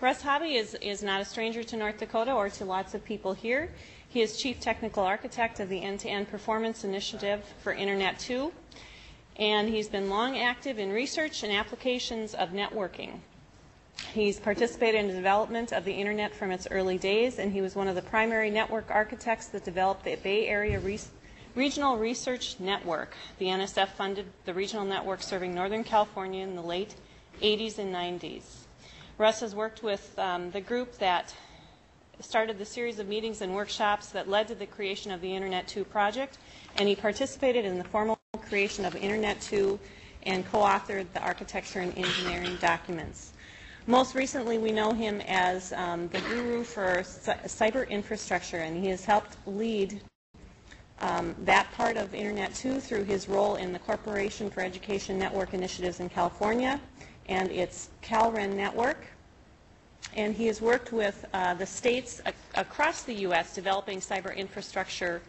Russ Hobby is not a stranger to North Dakota or to lots of people here. He is Chief Technical Architect of the End-to-End Performance Initiative for Internet 2, and he's been long active in research and applications of networking. He's participated in the development of the Internet from its early days, and he was one of the primary network architects that developed the Bay Area Regional Research Network. The NSF funded the regional network serving Northern California in the late 80s and 90s. Russ has worked with the group that started the series of meetings and workshops that led to the creation of the Internet 2 project, and he participated in the formal creation of Internet 2 and co-authored the architecture and engineering documents. Most recently, we know him as the guru for Cyberinfrastructure, and he has helped lead that part of Internet 2 through his role in the Corporation for Education Network Initiatives in California and its CalREN network. And he has worked with the states across the U.S. developing cyber infrastructure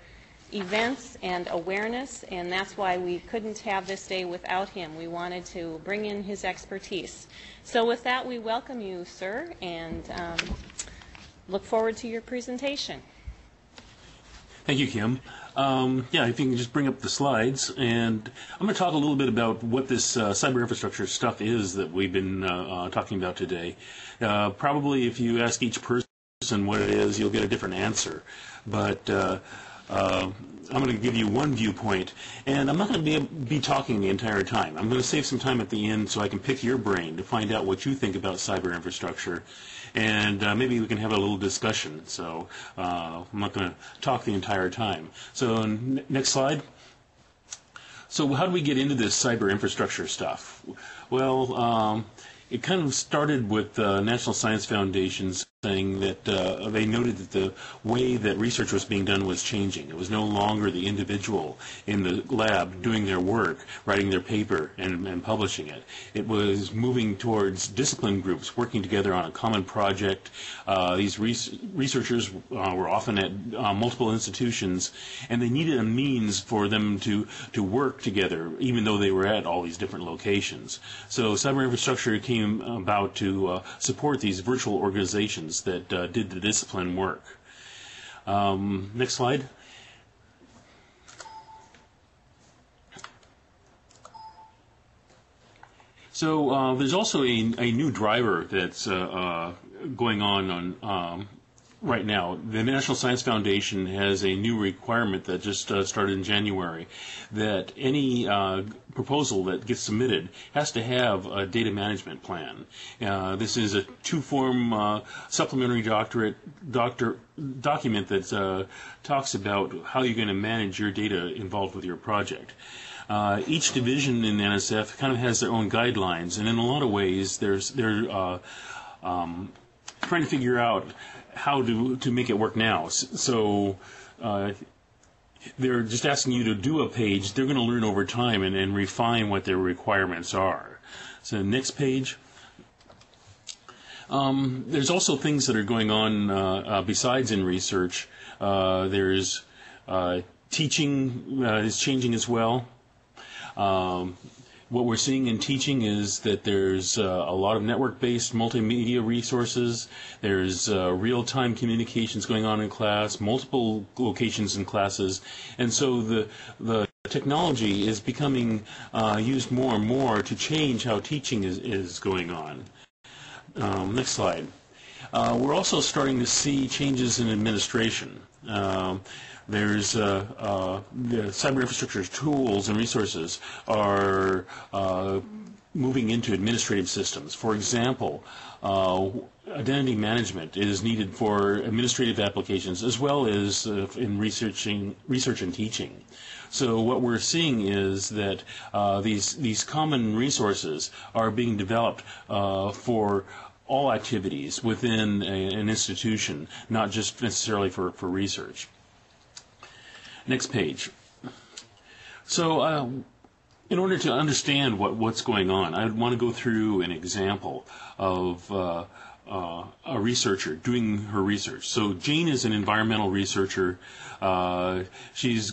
events and awareness, and that's why we couldn't have this day without him. We wanted to bring in his expertise. So with that, we welcome you, sir, and look forward to your presentation. Thank you, Kim. Yeah, if you can just bring up the slides, and I'm going to talk a little bit about what this cyber infrastructure stuff is that we've been talking about today. Probably if you ask each person what it is, you'll get a different answer. But I'm going to give you one viewpoint, and I'm not going to be talking the entire time. I'm going to save some time at the end so I can pick your brain to find out what you think about cyber infrastructure, and maybe we can have a little discussion. So I'm not going to talk the entire time. So next slide. So how do we get into this cyber infrastructure stuff? Well, it kind of started with the National Science Foundation saying that they noted that the way that research was being done was changing. It was no longer the individual in the lab doing their work, writing their paper, and publishing it. It was moving towards discipline groups working together on a common project. These researchers were often at multiple institutions, and they needed a means for them to work together, even though they were at all these different locations. So cyber infrastructure came about to support these virtual organizations that did the discipline work. Next slide. So there's also a new driver that's going on right now. The National Science Foundation has a new requirement that just started in January, that any proposal that gets submitted has to have a data management plan. This is a two-form supplementary document that talks about how you're going to manage your data involved with your project. Each division in the NSF kind of has their own guidelines, and in a lot of ways they're trying to figure out how to make it work now. So they're just asking you to do a page. They're going to learn over time and refine what their requirements are. So next page. There's also things that are going on besides in research. There's teaching is changing as well. What we're seeing in teaching is that there's a lot of network-based multimedia resources. There's real-time communications going on in class, multiple locations in classes, and so the technology is becoming used more and more to change how teaching is going on. Next slide. We're also starting to see changes in administration. There's the cyber infrastructure tools and resources are moving into administrative systems. For example, identity management is needed for administrative applications as well as in research and teaching. So what we're seeing is that these common resources are being developed for all activities within an institution, not just necessarily for research. Next page. So in order to understand what's going on, I want to go through an example of a researcher doing her research. So Jane is an environmental researcher. She's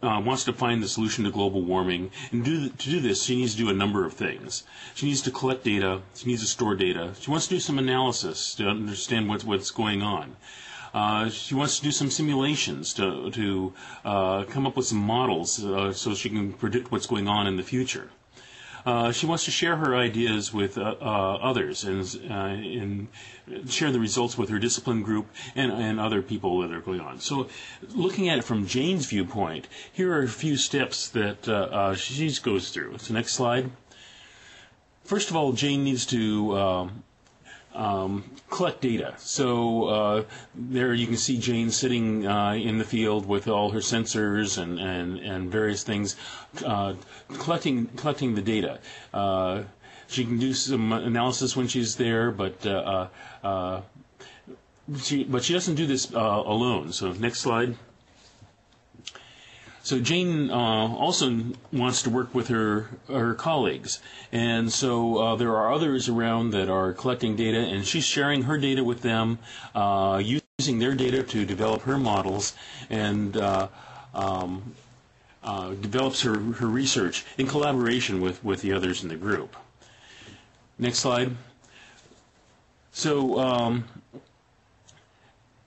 wants to find the solution to global warming, and to do this, she needs to do a number of things. She needs to collect data. She needs to store data. She wants to do some analysis to understand what's going on. She wants to do some simulations to come up with some models so she can predict what's going on in the future. She wants to share her ideas with others and share the results with her discipline group and other people that are going on. So looking at it from Jane's viewpoint, here are a few steps that she goes through. So next slide. First of all, Jane needs to collect data. So there you can see Jane sitting in the field with all her sensors and various things, collecting the data. She can do some analysis when she's there, but she doesn't do this alone. So next slide. So Jane also wants to work with her colleagues, and so there are others around that are collecting data, and she's sharing her data with them, using their data to develop her models, and develops her research in collaboration with the others in the group. Next slide. So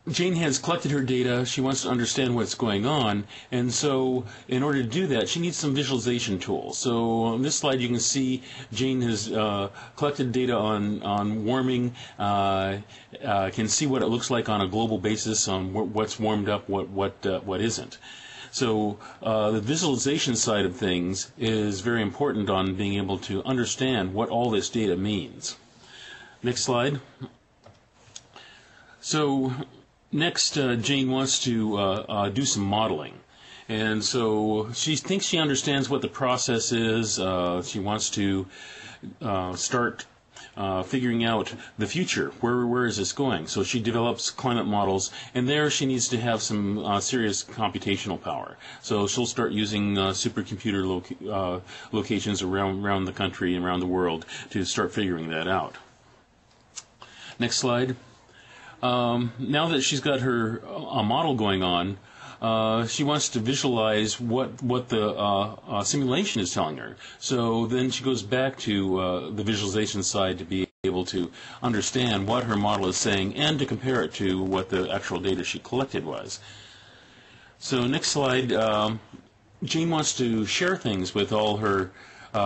Jane has collected her data. She wants to understand what's going on, and so in order to do that, she needs some visualization tools. So on this slide, you can see Jane has collected data on warming, can see what it looks like on a global basis on what's warmed up, what isn't. So the visualization side of things is very important on being able to understand what all this data means. Next slide. So next, Jane wants to do some modeling. And so she thinks she understands what the process is. She wants to start figuring out the future. Where is this going? So she develops climate models, and there she needs to have some serious computational power. So she'll start using supercomputer locations around the country and around the world to start figuring that out. Next slide. Now that she's got her model going on, she wants to visualize what the simulation is telling her. So then she goes back to the visualization side to be able to understand what her model is saying and to compare it to what the actual data she collected was. So next slide, Jane wants to share things with all her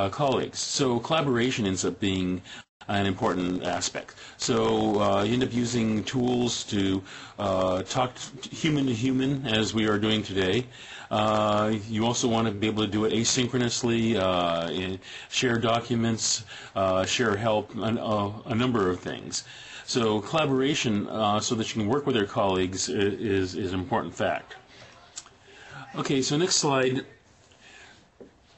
colleagues. So collaboration ends up being an important aspect. So you end up using tools to talk human to human, as we are doing today. You also want to be able to do it asynchronously, share documents, share help, a number of things. So collaboration, so that you can work with your colleagues, is an important fact. Okay, so next slide.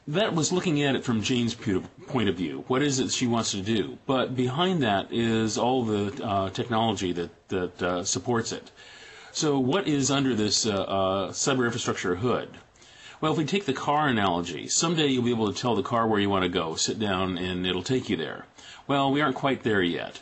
That was looking at it from Jane's point of view. What is it she wants to do? But behind that is all the technology that supports it. So what is under this cyber infrastructure hood? Well, if we take the car analogy, someday you'll be able to tell the car where you want to go, sit down, and it'll take you there. Well, we aren't quite there yet.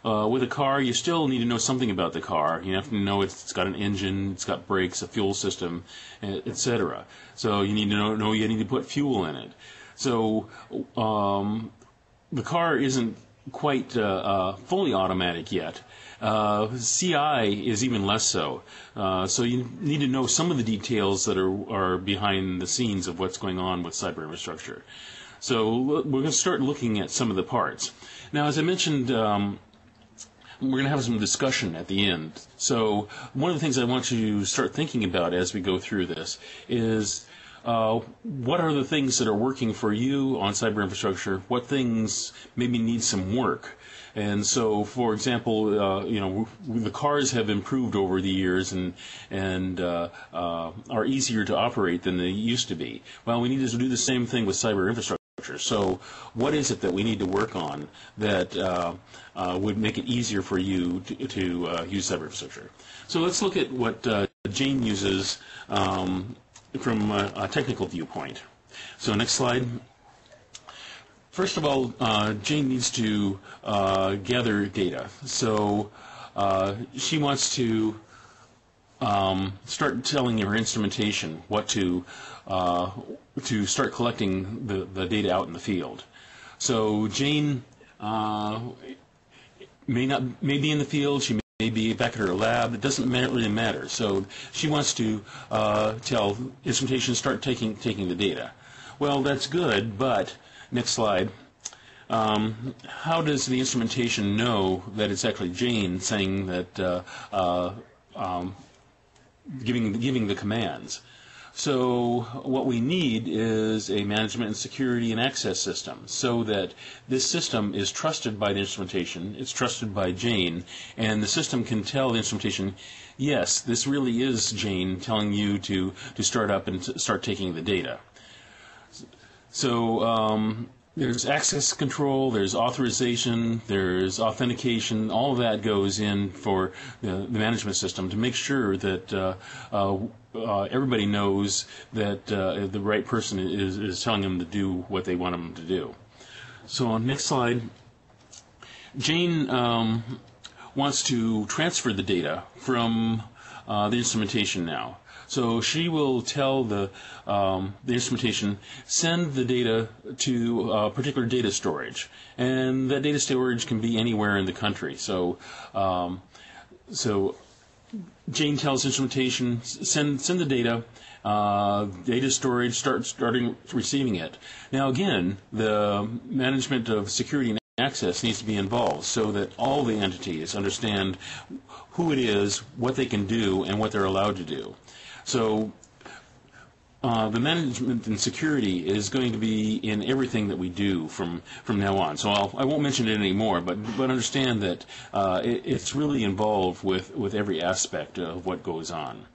With a car, you still need to know something about the car. You have to know it's got an engine, it's got brakes, a fuel system, etc. So you need to know you need to put fuel in it. So the car isn't quite fully automatic yet. CI is even less so. So you need to know some of the details that are behind the scenes of what's going on with cyber infrastructure. So we're going to start looking at some of the parts. Now, as I mentioned, we're going to have some discussion at the end. So one of the things I want you to start thinking about as we go through this is what are the things that are working for you on cyber infrastructure? What things maybe need some work? And so, for example, the cars have improved over the years and are easier to operate than they used to be. Well, we need to do the same thing with cyber infrastructure. So what is it that we need to work on that would make it easier for you to use cyber infrastructure? So let's look at what Jane uses from a technical viewpoint. So next slide. First of all, Jane needs to gather data. So she wants to start telling her instrumentation what to start collecting the data out in the field. So Jane may be in the field. She may be back at her lab. It doesn't really matter. So she wants to tell instrumentation start taking the data. Well, that's good, but next slide. How does the instrumentation know that it's actually Jane saying that, giving the commands? So what we need is a management and security and access system so that this system is trusted by the instrumentation, it's trusted by Jane, and the system can tell the instrumentation, yes, this really is Jane telling you to start up and start taking the data. So there's access control, there's authorization, there's authentication. All of that goes in for the management system to make sure that everybody knows that the right person is telling them to do what they want them to do. So on next slide, Jane wants to transfer the data from the instrumentation now. So she will tell the instrumentation, send the data to a particular data storage, and that data storage can be anywhere in the country. So Jane tells instrumentation, send the data, data storage, starting receiving it. Now again, the management of security and access needs to be involved so that all the entities understand who it is, what they can do, and what they're allowed to do. So the management and security is going to be in everything that we do from now on. So I won't mention it anymore, but understand that it's really involved with every aspect of what goes on.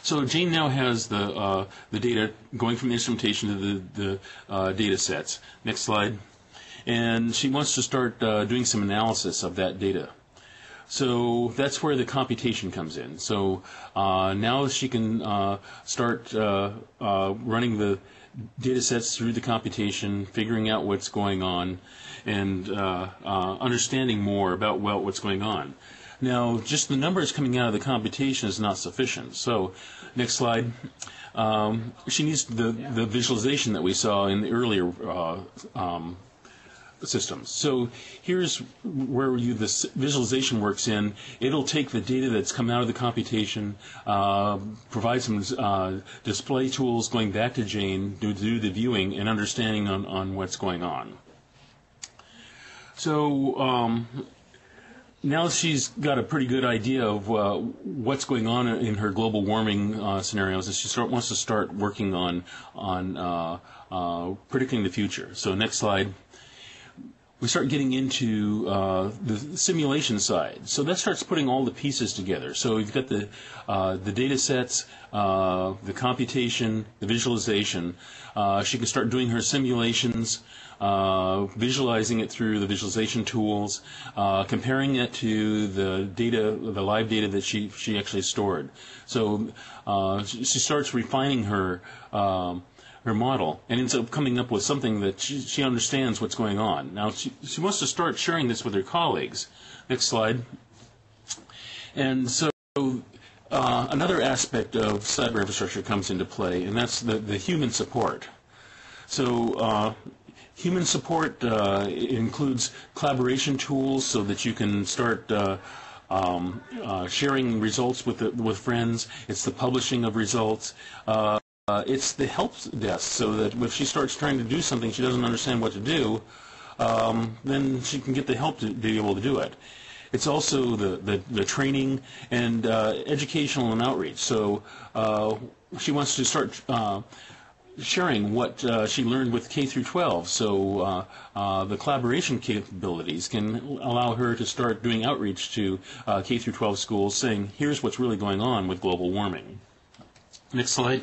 So Jane now has the data going from the instrumentation to the data sets. Next slide. And she wants to start doing some analysis of that data. So that's where the computation comes in. So now she can start running the data sets through the computation, figuring out what's going on, and understanding more about what's going on. Now, just the numbers coming out of the computation is not sufficient. So next slide. She needs the visualization that we saw in the earlier systems. So here's where the visualization works in. It'll take the data that's come out of the computation, provide some display tools going back to Jane to do the viewing and understanding on what's going on. So now she's got a pretty good idea of what's going on in her global warming scenarios, and she wants to start working on predicting the future. So next slide. We start getting into the simulation side. So that starts putting all the pieces together. So you've got the data sets, the computation, the visualization. She can start doing her simulations, visualizing it through the visualization tools, comparing it to the data, the live data that she actually stored. So she starts refining her model and ends up coming up with something that she understands what's going on. Now, she wants to start sharing this with her colleagues. Next slide. And so another aspect of cyber infrastructure comes into play, and that's the human support. So human support includes collaboration tools so that you can start sharing results with friends. It's the publishing of results. It's the help desk, so that if she starts trying to do something she doesn't understand what to do, then she can get the help to be able to do it. It's also the training and educational and outreach. So she wants to start sharing what she learned with K through 12. So the collaboration capabilities can allow her to start doing outreach to K through 12 schools, saying, here's what's really going on with global warming. Next slide.